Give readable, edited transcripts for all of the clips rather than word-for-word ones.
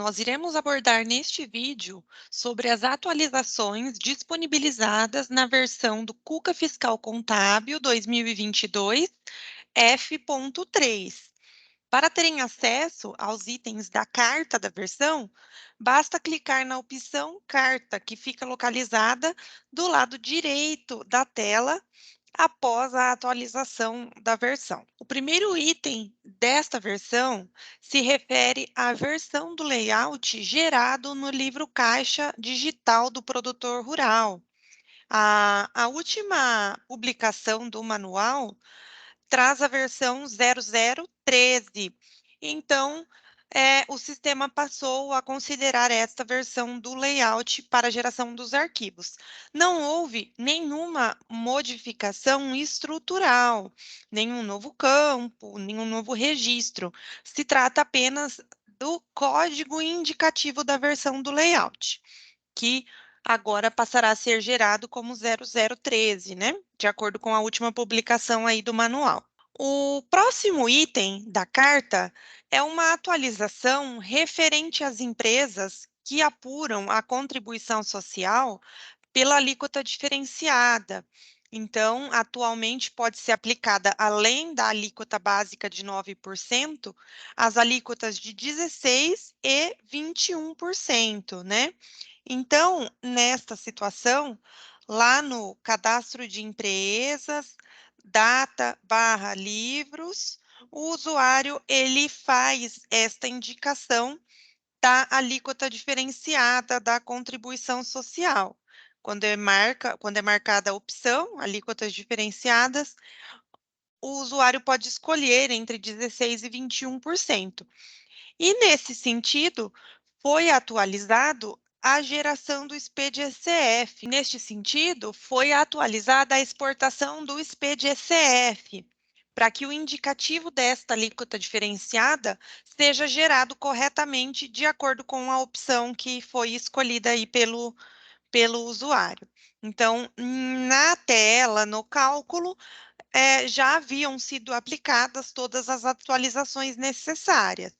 Nós iremos abordar neste vídeo sobre as atualizações disponibilizadas na versão do Cuca Fiscal Contábil 2022 F.3. Para terem acesso aos itens da carta da versão, basta clicar na opção Carta, que fica localizada do lado direito da tela após a atualização da versão. O primeiro item desta versão se refere à versão do layout gerado no livro caixa digital do produtor rural. A última publicação do manual traz a versão 0013. Então, o sistema passou a considerar esta versão do layout para a geração dos arquivos. Não houve nenhuma modificação estrutural, nenhum novo campo, nenhum novo registro. Se trata apenas do código indicativo da versão do layout, que agora passará a ser gerado como 0013, né? De acordo com a última publicação aí do manual. O próximo item da carta é uma atualização referente às empresas que apuram a contribuição social pela alíquota diferenciada. Então, atualmente pode ser aplicada, além da alíquota básica de 9%, as alíquotas de 16% e 21%, né? Então, nesta situação, lá no cadastro de empresas, data/livros, o usuário ele faz esta indicação da alíquota diferenciada da contribuição social. Quando é marcada a opção, alíquotas diferenciadas, o usuário pode escolher entre 16% e 21%. E, nesse sentido, foi atualizado a geração do SPED-ECF. Neste sentido, foi atualizada a exportação do SPED-ECF, para que o indicativo desta alíquota diferenciada seja gerado corretamente de acordo com a opção que foi escolhida aí pelo usuário. Então, na tela, no cálculo, já haviam sido aplicadas todas as atualizações necessárias.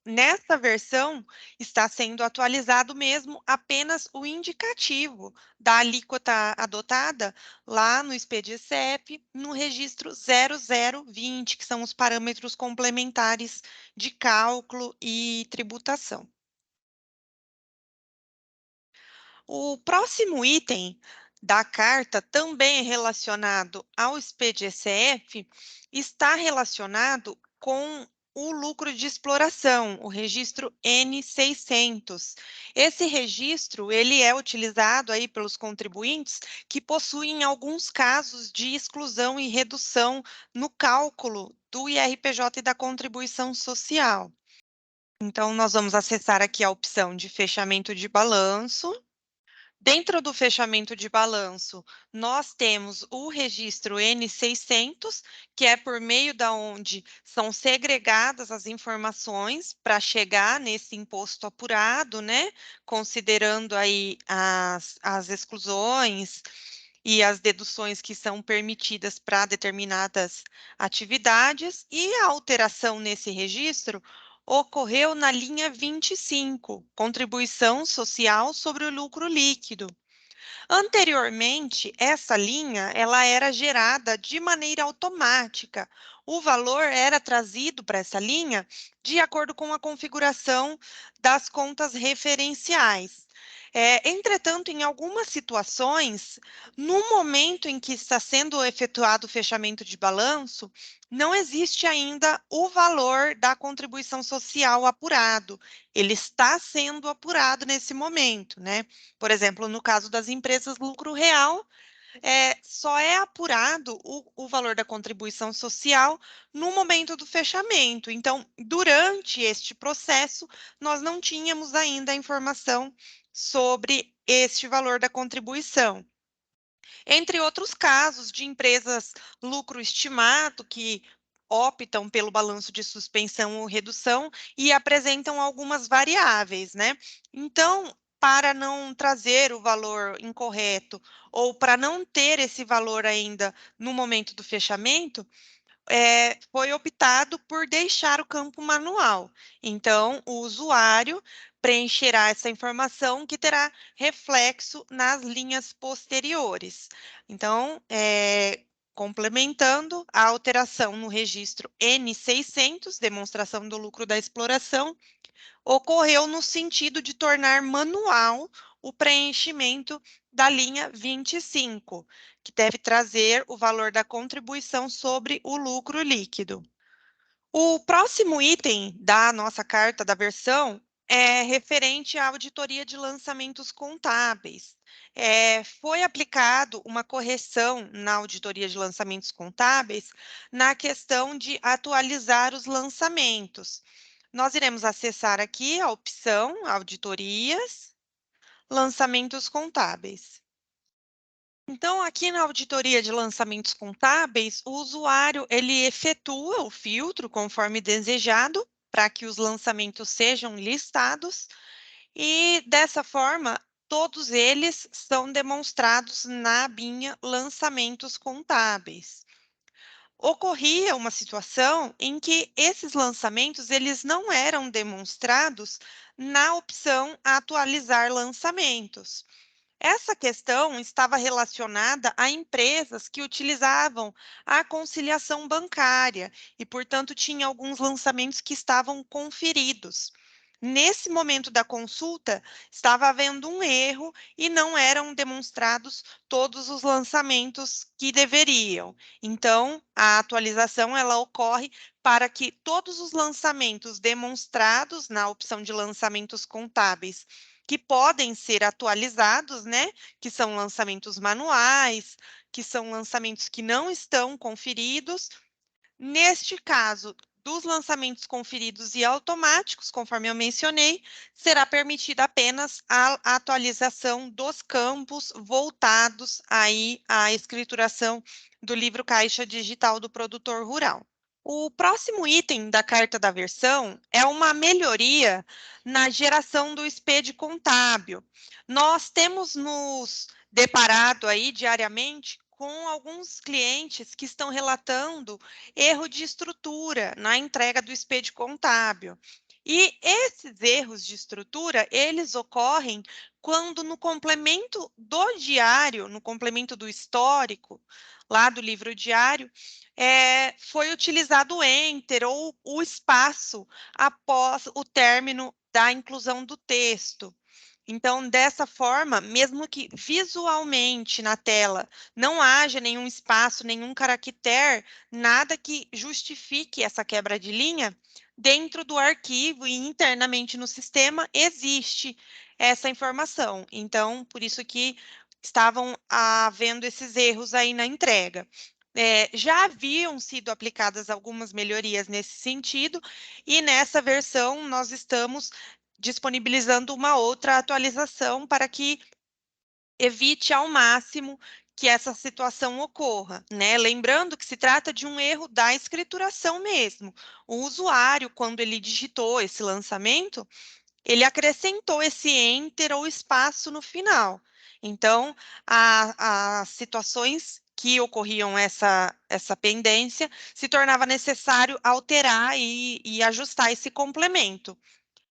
Nessa versão, está sendo atualizado mesmo apenas o indicativo da alíquota adotada lá no SPED-ECF, no registro 0020, que são os parâmetros complementares de cálculo e tributação. O próximo item da carta, também relacionado ao SPED-ECF, está relacionado com o lucro de exploração, o registro N600. Esse registro, ele é utilizado aí pelos contribuintes que possuem, em alguns casos, de exclusão e redução no cálculo do IRPJ e da contribuição social. Então, nós vamos acessar aqui a opção de fechamento de balanço. Dentro do fechamento de balanço, nós temos o registro N600, que é por meio da onde são segregadas as informações para chegar nesse imposto apurado, né? Considerando aí as exclusões e as deduções que são permitidas para determinadas atividades, e a alteração nesse registro ocorreu na linha 25, contribuição social sobre o lucro líquido. Anteriormente, essa linha ela era gerada de maneira automática. O valor era trazido para essa linha de acordo com a configuração das contas referenciais. Entretanto, em algumas situações, no momento em que está sendo efetuado o fechamento de balanço, não existe ainda o valor da contribuição social apurado. Ele está sendo apurado nesse momento, né? Por exemplo, no caso das empresas lucro real, só é apurado o valor da contribuição social no momento do fechamento. Então, durante este processo, nós não tínhamos ainda a informação sobre este valor da contribuição. Entre outros casos de empresas lucro estimado, que optam pelo balanço de suspensão ou redução e apresentam algumas variáveis, né? Então, para não trazer o valor incorreto ou para não ter esse valor ainda no momento do fechamento, foi optado por deixar o campo manual. Então, o usuário preencherá essa informação que terá reflexo nas linhas posteriores. Então, complementando, a alteração no registro N600, demonstração do lucro da exploração, ocorreu no sentido de tornar manual o preenchimento da linha 25, que deve trazer o valor da contribuição sobre o lucro líquido. O próximo item da nossa carta da versão é referente à auditoria de lançamentos contábeis. Foi aplicado uma correção na auditoria de lançamentos contábeis na questão de atualizar os lançamentos. Nós iremos acessar aqui a opção Auditorias, Lançamentos Contábeis. Então, aqui na auditoria de lançamentos contábeis, o usuário ele efetua o filtro conforme desejado para que os lançamentos sejam listados e, dessa forma, todos eles são demonstrados na abinha Lançamentos Contábeis. Ocorria uma situação em que esses lançamentos eles não eram demonstrados na opção Atualizar lançamentos. Essa questão estava relacionada a empresas que utilizavam a conciliação bancária e, portanto, tinha alguns lançamentos que estavam conferidos. Nesse momento da consulta, estava havendo um erro e não eram demonstrados todos os lançamentos que deveriam. Então, a atualização ela ocorre para que todos os lançamentos demonstrados na opção de lançamentos contábeis que podem ser atualizados, né? Que são lançamentos manuais, que são lançamentos que não estão conferidos. Neste caso, dos lançamentos conferidos e automáticos, conforme eu mencionei, será permitida apenas a atualização dos campos voltados aí à escrituração do livro Caixa Digital do Produtor Rural. O próximo item da carta da versão é uma melhoria na geração do SPED contábil. Nós temos nos deparado aí diariamente com alguns clientes que estão relatando erro de estrutura na entrega do SPED contábil. E esses erros de estrutura, eles ocorrem quando no complemento do diário, no complemento do histórico, lá do livro diário, foi utilizado o enter ou o espaço após o término da inclusão do texto. Então, dessa forma, mesmo que visualmente na tela não haja nenhum espaço, nenhum caractere, nada que justifique essa quebra de linha, dentro do arquivo e internamente no sistema existe essa informação. Então, por isso que estavam havendo esses erros aí na entrega. Já haviam sido aplicadas algumas melhorias nesse sentido, e nessa versão nós estamos disponibilizando uma outra atualização para que evite ao máximo que essa situação ocorra, né? Lembrando que se trata de um erro da escrituração mesmo. O usuário, quando ele digitou esse lançamento, ele acrescentou esse enter ou espaço no final. Então, as situações que ocorriam essa pendência, se tornava necessário alterar e ajustar esse complemento.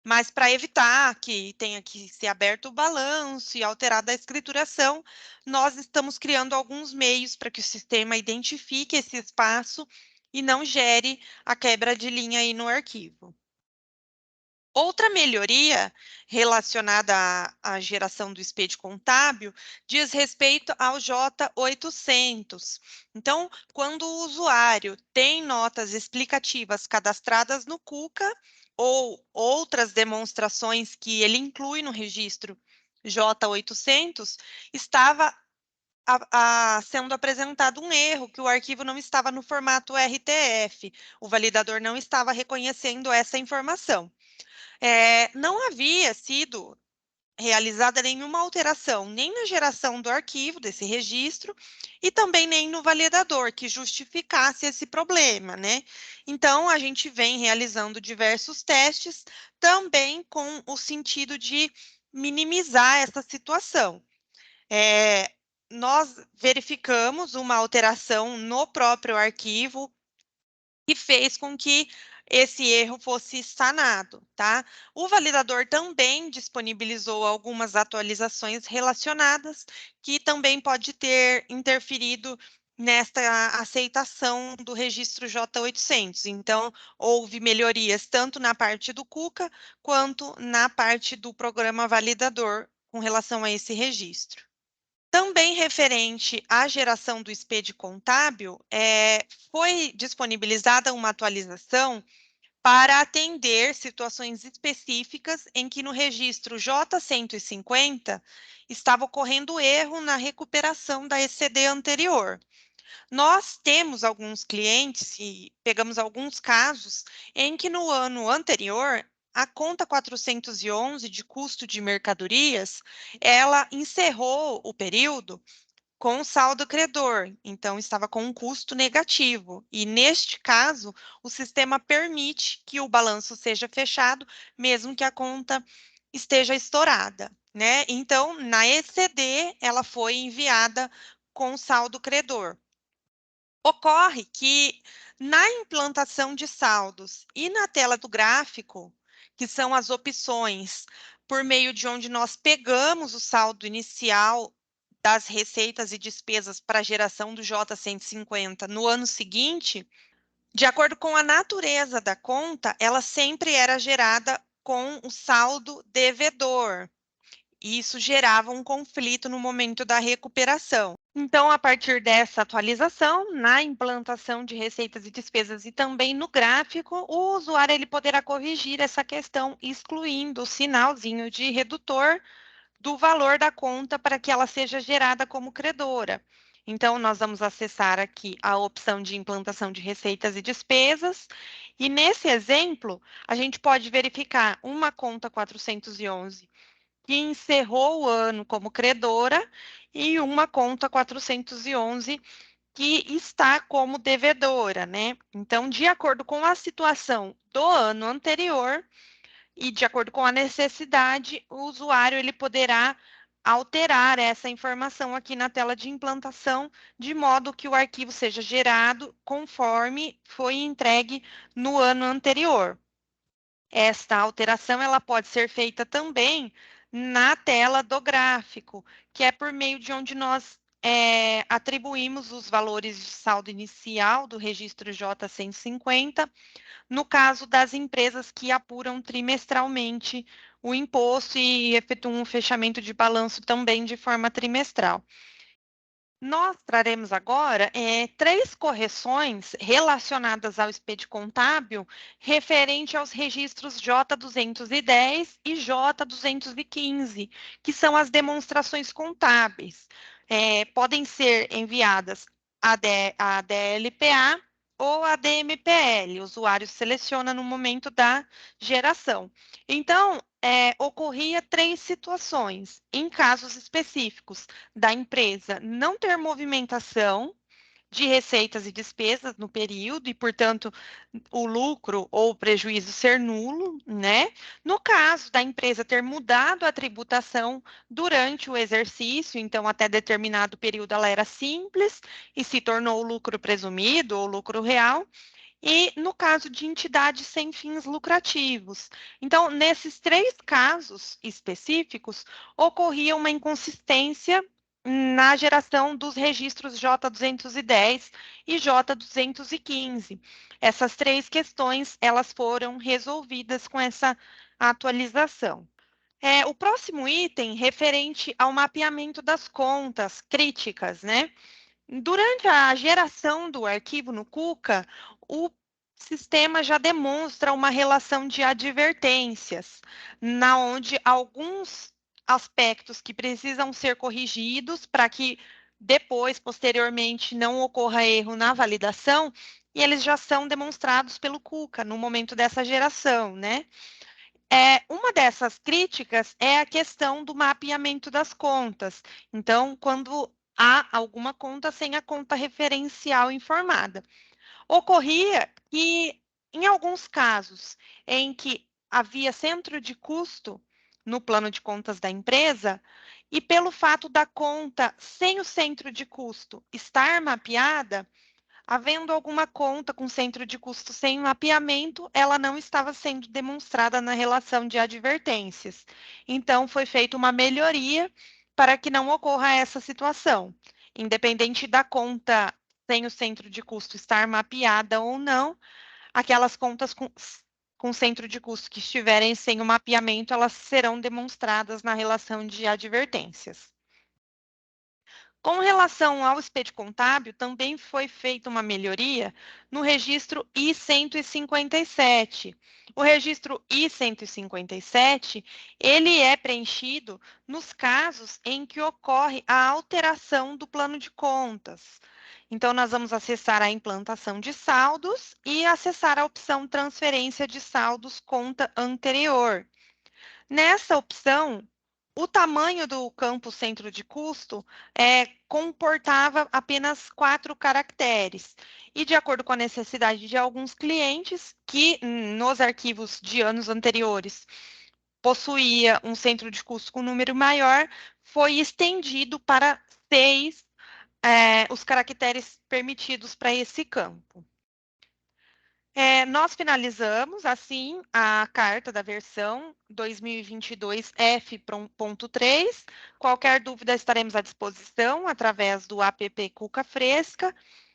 Mas para evitar que tenha que ser aberto o balanço e alterada a escrituração, nós estamos criando alguns meios para que o sistema identifique esse espaço e não gere a quebra de linha aí no arquivo. Outra melhoria relacionada à geração do SPED contábil diz respeito ao J800. Então, quando o usuário tem notas explicativas cadastradas no Cuca ou outras demonstrações que ele inclui no registro J800, estava sendo apresentado um erro, que o arquivo não estava no formato RTF, o validador não estava reconhecendo essa informação. Não havia sido realizada nenhuma alteração, nem na geração do arquivo, desse registro, e também nem no validador, que justificasse esse problema, né? Então, a gente vem realizando diversos testes, também com o sentido de minimizar essa situação. Nós verificamos uma alteração no próprio arquivo, que fez com que esse erro fosse sanado, tá? O validador também disponibilizou algumas atualizações relacionadas que também pode ter interferido nesta aceitação do registro J800. Então, houve melhorias tanto na parte do Cuca quanto na parte do programa validador com relação a esse registro. Também referente à geração do SPED contábil, foi disponibilizada uma atualização para atender situações específicas em que no registro J150 estava ocorrendo erro na recuperação da ECD anterior. Nós temos alguns clientes e pegamos alguns casos em que no ano anterior a conta 411 de custo de mercadorias, ela encerrou o período com saldo credor, então estava com um custo negativo. E neste caso, o sistema permite que o balanço seja fechado, mesmo que a conta esteja estourada, né? Então, na ECD, ela foi enviada com saldo credor. Ocorre que na implantação de saldos e na tela do gráfico, que são as opções por meio de onde nós pegamos o saldo inicial das receitas e despesas para a geração do J150 no ano seguinte, de acordo com a natureza da conta, ela sempre era gerada com o saldo devedor. E isso gerava um conflito no momento da recuperação. Então, a partir dessa atualização, na implantação de receitas e despesas e também no gráfico, o usuário ele poderá corrigir essa questão, excluindo o sinalzinho de redutor do valor da conta para que ela seja gerada como credora. Então, nós vamos acessar aqui a opção de implantação de receitas e despesas, e nesse exemplo, a gente pode verificar uma conta 411 que encerrou o ano como credora e uma conta 411 que está como devedora, né? Então, de acordo com a situação do ano anterior e de acordo com a necessidade, o usuário ele poderá alterar essa informação aqui na tela de implantação, de modo que o arquivo seja gerado conforme foi entregue no ano anterior. Esta alteração ela pode ser feita também na tela do gráfico, que é por meio de onde nós atribuímos os valores de saldo inicial do registro J150, no caso das empresas que apuram trimestralmente o imposto e efetuam um fechamento de balanço também de forma trimestral. Nós traremos agora três correções relacionadas ao expediente contábil referente aos registros J210 e J215, que são as demonstrações contábeis. Podem ser enviadas a DLPA ou a DMPL. O usuário seleciona no momento da geração. Então, ocorria três situações. Em casos específicos, da empresa não ter movimentação de receitas e despesas no período e, portanto, o lucro ou o prejuízo ser nulo, né? No caso da empresa ter mudado a tributação durante o exercício, então até determinado período ela era simples e se tornou lucro presumido ou lucro real. E no caso de entidades sem fins lucrativos. Então, nesses três casos específicos, ocorria uma inconsistência na geração dos registros J210 e J215. Essas três questões, elas foram resolvidas com essa atualização. O próximo item, referente ao mapeamento das contas críticas, né? Durante a geração do arquivo no Cuca, o sistema já demonstra uma relação de advertências, na onde alguns aspectos que precisam ser corrigidos para que depois, posteriormente, não ocorra erro na validação, e eles já são demonstrados pelo Cuca no momento dessa geração, né? Uma dessas críticas é a questão do mapeamento das contas. Então, quando há alguma conta sem a conta referencial informada. Ocorria que, em alguns casos, em que havia centro de custo no plano de contas da empresa, e pelo fato da conta sem o centro de custo estar mapeada, Havendo alguma conta com centro de custo sem mapeamento, ela não estava sendo demonstrada na relação de advertências. Então, foi feita uma melhoria para que não ocorra essa situação. Independente da conta sem o centro de custo estar mapeada ou não, aquelas contas com centro de custo que estiverem sem o mapeamento, elas serão demonstradas na relação de advertências. Com relação ao expediente contábil, também foi feita uma melhoria no registro I-157. O registro I-157, ele é preenchido nos casos em que ocorre a alteração do plano de contas. Então, nós vamos acessar a implantação de saldos e acessar a opção transferência de saldos conta anterior. Nessa opção, o tamanho do campo centro de custo comportava apenas 4 caracteres. E, de acordo com a necessidade de alguns clientes, que nos arquivos de anos anteriores possuía um centro de custo com número maior, foi estendido para 6 os caracteres permitidos para esse campo. Nós finalizamos, assim, a carta da versão 2022 F.3. Qualquer dúvida estaremos à disposição através do app Cuca Fresca